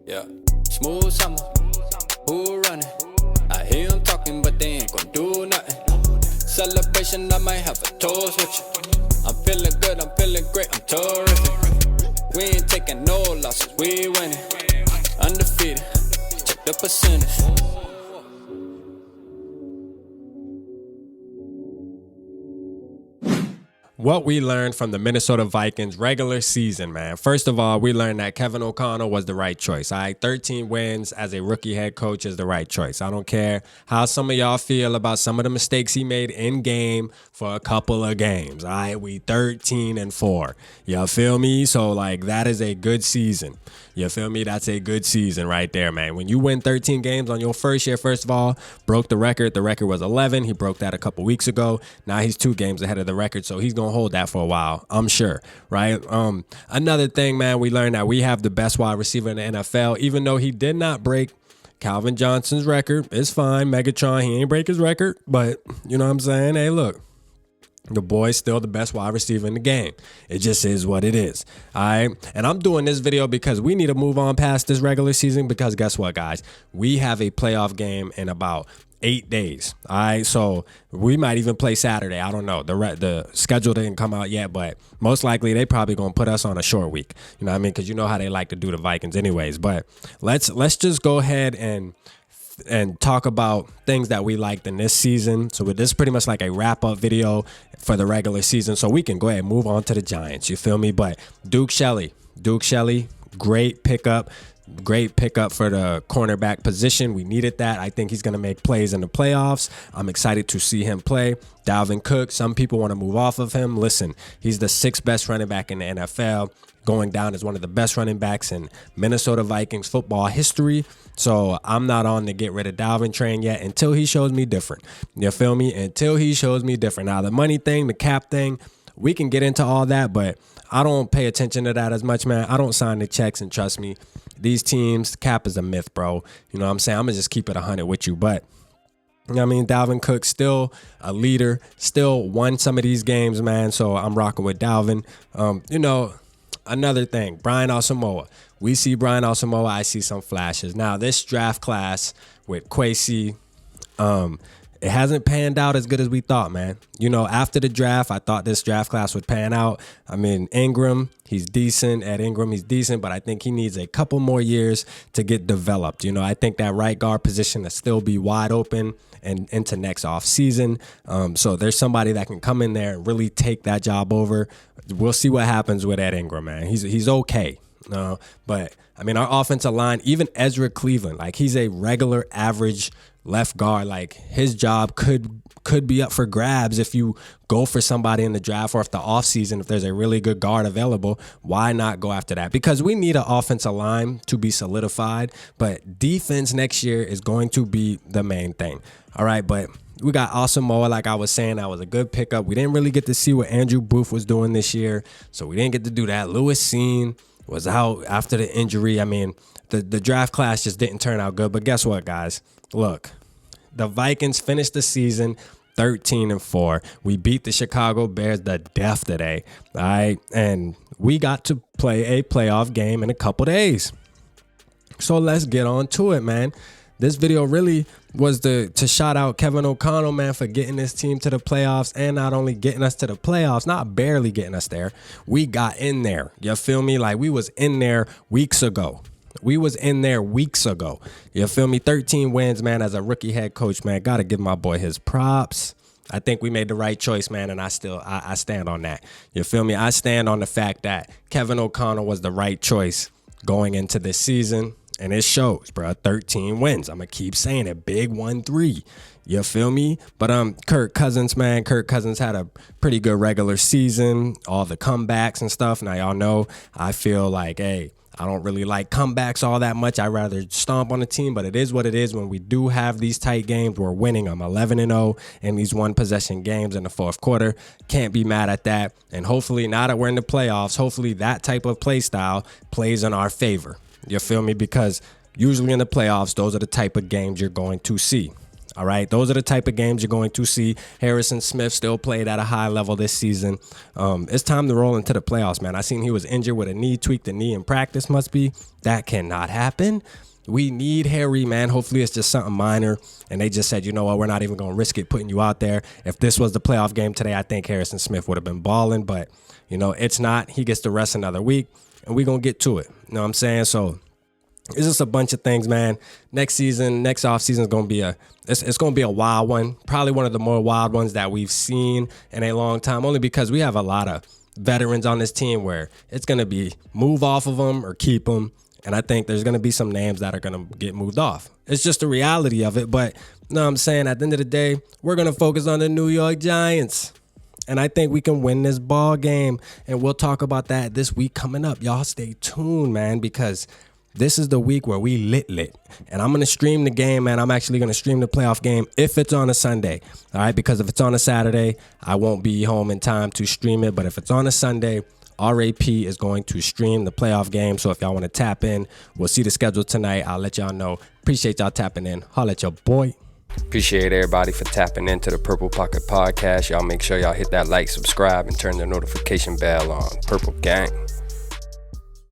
Yeah, smooth summer, who running? I hear them talking, but they ain't gon' do nothing. Celebration, I might have a toast with you. I'm feeling good, I'm feeling great, I'm terrific. We ain't taking no losses, we winning. Undefeated, check the percentage. What we learned from the Minnesota Vikings regular season, man. First of all, we learned that Kevin O'Connell was the right choice. All right, 13 wins as a rookie head coach is the right choice. I don't care how some of y'all feel about some of the mistakes he made in game for a couple of games. All right, we 13-4. You feel me? So, like, that is a good season. You feel me? That's a good season right there, man. When you win 13 games on your first year, first of all, broke the record. The record was 11. He broke that a couple weeks ago. Now he's 2 games ahead of the record, so he's going to hold that for a while, I'm sure, right? Another thing, man, we learned that we have the best wide receiver in the NFL, even though he did not break Calvin Johnson's record. It's fine. Megatron, he ain't break his record, but you know what I'm saying? Hey, look. The boy's still the best wide receiver in the game. It just is what it is. All right. And I'm doing this video because we need to move on past this regular season because guess what, guys? We have a playoff game in about 8 days. All right. So we might even play Saturday. I don't know. The schedule didn't come out yet, but most likely they probably going to put us on a short week. You know what I mean? Because you know how they like to do the Vikings anyways. But let's just go ahead and talk about things that we liked in this season. So this is pretty much like a wrap-up video for the regular season. So we can go ahead and move on to the Giants. You feel me? But Duke Shelley, great pickup. Great pickup for the cornerback position. We needed that. I think he's going to make plays in the playoffs. I'm excited to see him play. Dalvin Cook, some people want to move off of him. Listen, he's the 6th best running back in the NFL, going down as one of the best running backs in Minnesota Vikings football history. So I'm not on the get rid of Dalvin train yet until he shows me different. You feel me? Until he shows me different. Now, the money thing, the cap thing, we can get into all that, but I don't pay attention to that as much, man. I don't sign the checks, and trust me, these teams, cap is a myth, bro. You know what I'm saying? I'm going to just keep it 100 with you, but you know what I mean? Dalvin Cook still a leader, still won some of these games, man. So I'm rocking with Dalvin. Another thing, Brian Asamoah. We see Brian Asamoah. I see some flashes. Now, this draft class with Kwesi, it hasn't panned out as good as we thought, man. You know, after the draft, I thought this draft class would pan out. I mean, Ingram, he's decent. Ed Ingram, he's decent, but I think he needs a couple more years to get developed. You know, I think that right guard position will still be wide open and into next off season. So there's somebody that can come in there and really take that job over. We'll see what happens with Ed Ingram, man. He's okay. But I mean, our offensive line, even Ezra Cleveland, like he's a regular average left guard. Like his job could be up for grabs if you go for somebody in the draft or if the offseason, if there's a really good guard available, why not go after that? Because we need an offensive line to be solidified, but defense next year is going to be the main thing. All right, but we got Asamoah, like I was saying, that was a good pickup. We didn't really get to see what Andrew Booth was doing this year, so we didn't get to do that. Lewis Seen was out after the injury. I mean, the draft class just didn't turn out good, but guess what, guys? Look, the Vikings finished the season 13-4. We beat the Chicago Bears to death today, all right? And we got to play a playoff game in a couple days. So let's get on to it, man. This video really was to shout out Kevin O'Connell, man, for getting this team to the playoffs, and not only getting us to the playoffs, not barely getting us there. We got in there. You feel me? Like we was in there weeks ago. You feel me? 13 wins, man, as a rookie head coach, man. Got to give my boy his props. I think we made the right choice, man, and I stand on that. You feel me? I stand on the fact that Kevin O'Connell was the right choice going into this season, and it shows, bro. 13 wins. I'm going to keep saying it. Big 1-3. You feel me? But Kirk Cousins, man. Kirk Cousins had a pretty good regular season, all the comebacks and stuff. Now, y'all know I feel like, hey, I don't really like comebacks all that much. I'd rather stomp on the team, but it is what it is. When we do have these tight games, we're winning them 11-0 in these one-possession games in the fourth quarter. Can't be mad at that. And hopefully, now that we're in the playoffs, hopefully that type of play style plays in our favor. You feel me? Because usually in the playoffs, those are the type of games you're going to see. All right, those are the type of games you're going to see. Harrison Smith still played at a high level this season. It's time to roll into the playoffs, man. I seen he was injured with a knee, tweaked the knee in practice, must be. That cannot happen. We need Harry, man. Hopefully it's just something minor. And they just said, you know what, we're not even going to risk it putting you out there. If this was the playoff game today, I think Harrison Smith would have been balling. But, you know, it's not. He gets to rest another week, and we're going to get to it. You know what I'm saying? So it's just a bunch of things, man. Next offseason is going to be it's going to be a wild one. Probably one of the more wild ones that we've seen in a long time, only because we have a lot of veterans on this team where it's going to be move off of them or keep them. And I think there's going to be some names that are going to get moved off. It's just the reality of it. But you know what I'm saying? At the end of the day, we're going to focus on the New York Giants. And I think we can win this ball game. And we'll talk about that this week coming up. Y'all stay tuned, man, because this is the week where we lit. And I'm going to stream the game, man. I'm actually going to stream the playoff game if it's on a Sunday. All right, because if it's on a Saturday, I won't be home in time to stream it. But if it's on a Sunday, RAP is going to stream the playoff game. So if y'all want to tap in, we'll see the schedule tonight. I'll let y'all know. Appreciate y'all tapping in. Holla at your boy. Appreciate everybody for tapping into the Purple Pocket Podcast. Y'all make sure y'all hit that like, subscribe, and turn the notification bell on. Purple Gang.